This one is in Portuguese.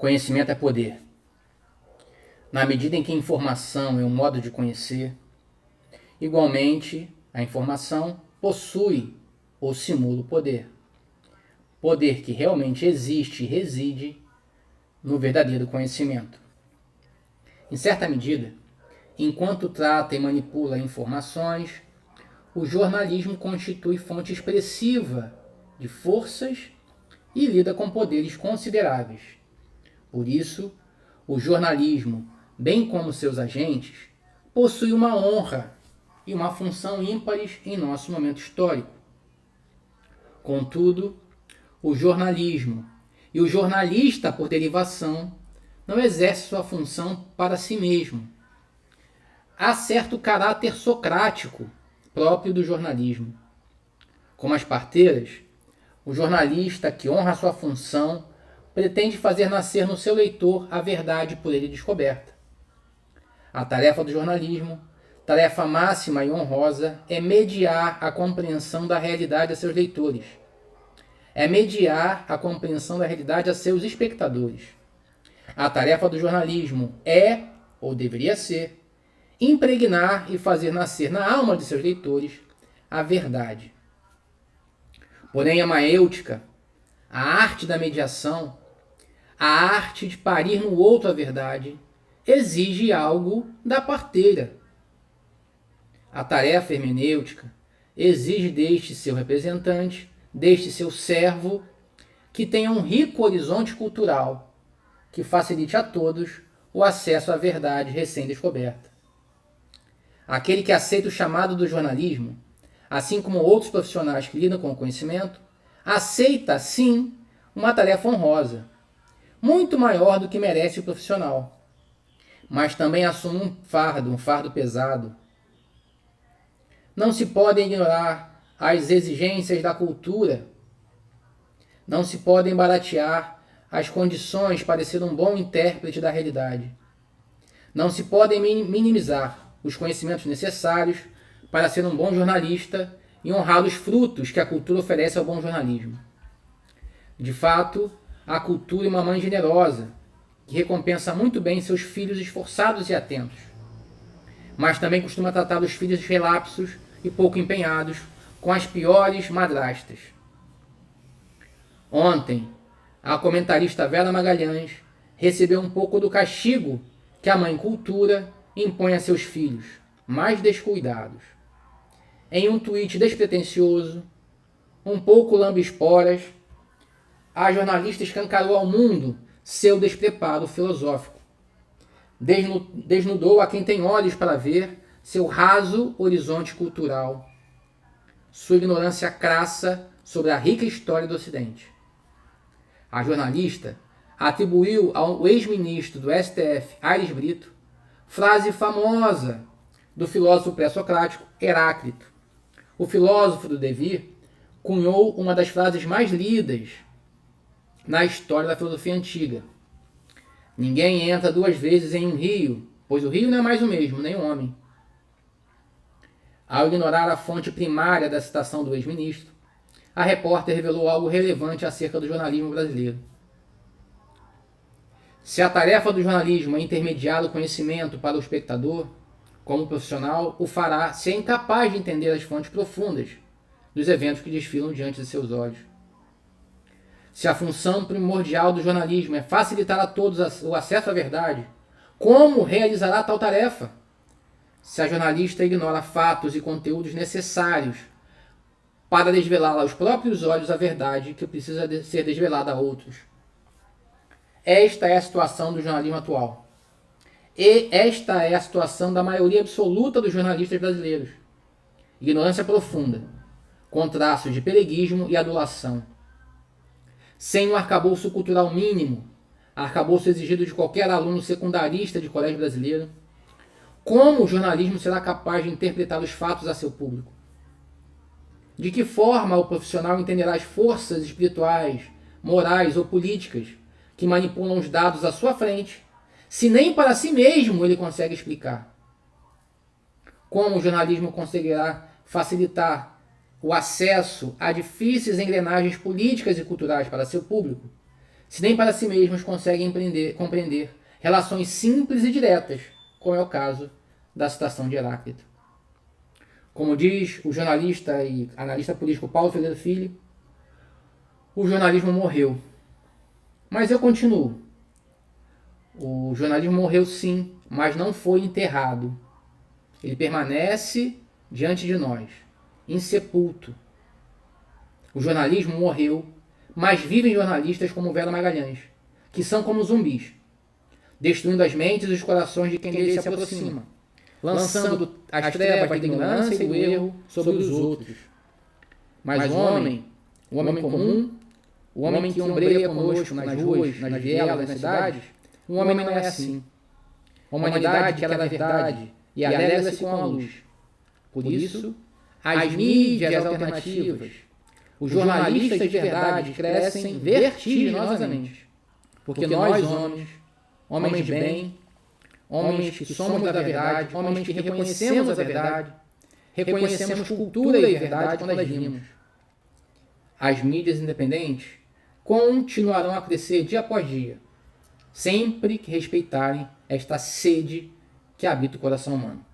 Conhecimento é poder. Na medida em que a informação é um modo de conhecer, igualmente a informação possui ou simula o poder. Poder que realmente existe e reside no verdadeiro conhecimento. Em certa medida, enquanto trata e manipula informações, o jornalismo constitui fonte expressiva de forças e lida com poderes consideráveis. Por isso, o jornalismo, bem como seus agentes, possui uma honra e uma função ímpares em nosso momento histórico. Contudo, o jornalismo e o jornalista, por derivação, não exerce sua função para si mesmo. Há certo caráter socrático próprio do jornalismo. Como as parteiras, o jornalista que honra sua função pretende fazer nascer no seu leitor a verdade por ele descoberta. A tarefa do jornalismo, tarefa máxima e honrosa, é mediar a compreensão da realidade a seus leitores. É mediar a compreensão da realidade a seus espectadores. A tarefa do jornalismo é, ou deveria ser, impregnar e fazer nascer na alma de seus leitores a verdade. Porém, a maêutica, a arte da mediação, a arte de parir no outro a verdade, exige algo da parteira. A tarefa hermenêutica exige deste seu representante, deste seu servo, que tenha um rico horizonte cultural, que facilite a todos o acesso à verdade recém-descoberta. Aquele que aceita o chamado do jornalismo, assim como outros profissionais que lidam com o conhecimento, aceita, sim, uma tarefa honrosa, muito maior do que merece o profissional, mas também assume um fardo pesado. Não se podem ignorar as exigências da cultura, não se podem baratear as condições para ser um bom intérprete da realidade. Não se podem minimizar os conhecimentos necessários para ser um bom jornalista e honrar os frutos que a cultura oferece ao bom jornalismo. De fato, a cultura é uma mãe generosa, que recompensa muito bem seus filhos esforçados e atentos, mas também costuma tratar os filhos relapsos e pouco empenhados com as piores madrastas. Ontem, a comentarista Vera Magalhães recebeu um pouco do castigo que a mãe cultura impõe a seus filhos, mais descuidados. Em um tweet despretensioso, um pouco lambe-esporas, a jornalista escancarou ao mundo seu despreparo filosófico. Desnudou a quem tem olhos para ver seu raso horizonte cultural, sua ignorância crassa sobre a rica história do Ocidente. A jornalista atribuiu ao ex-ministro do STF, Aires Brito, frase famosa do filósofo pré-socrático Heráclito. O filósofo do devir cunhou uma das frases mais lidas na história da filosofia antiga. Ninguém entra duas vezes em um rio, pois o rio não é mais o mesmo, nem o homem. Ao ignorar a fonte primária da citação do ex-ministro, a repórter revelou algo relevante acerca do jornalismo brasileiro. Se a tarefa do jornalismo é intermediar o conhecimento para o espectador, como profissional, o fará se é incapaz de entender as fontes profundas dos eventos que desfilam diante de seus olhos. Se a função primordial do jornalismo é facilitar a todos o acesso à verdade, como realizará tal tarefa? Se a jornalista ignora fatos e conteúdos necessários para desvelar aos próprios olhos a verdade que precisa ser desvelada a outros. Esta é a situação do jornalismo atual. E esta é a situação da maioria absoluta dos jornalistas brasileiros. Ignorância profunda, com traços de periguismo e adulação. Sem um arcabouço cultural mínimo, arcabouço exigido de qualquer aluno secundarista de colégio brasileiro, como o jornalismo será capaz de interpretar os fatos a seu público? De que forma o profissional entenderá as forças espirituais, morais ou políticas que manipulam os dados à sua frente, se nem para si mesmo ele consegue explicar? Como o jornalismo conseguirá facilitar o acesso a difíceis engrenagens políticas e culturais para seu público, se nem para si mesmos conseguem compreender relações simples e diretas, como é o caso da citação de Heráclito. Como diz o jornalista e analista político Paulo Freire Filho, o jornalismo morreu. Mas eu continuo. O jornalismo morreu sim, mas não foi enterrado. Ele permanece diante de nós, insepulto. O jornalismo morreu, mas vivem jornalistas como Vera Magalhães, que são como zumbis, destruindo as mentes e os corações de quem dele se aproxima, lançando as trevas da ignorância e do erro sobre os outros. Mas o homem comum, o homem que ombreia conosco nas ruas, nas vielas, nas cidades, o homem não é assim. A humanidade quer a verdade e alegra-se com a luz. Por isso, as mídias alternativas, os jornalistas de verdade crescem vertiginosamente. Porque nós, homens de bem, homens que somos da verdade, homens que reconhecemos a verdade, reconhecemos cultura e verdade quando agimos. As mídias independentes continuarão a crescer dia após dia, sempre que respeitarem esta sede que habita o coração humano.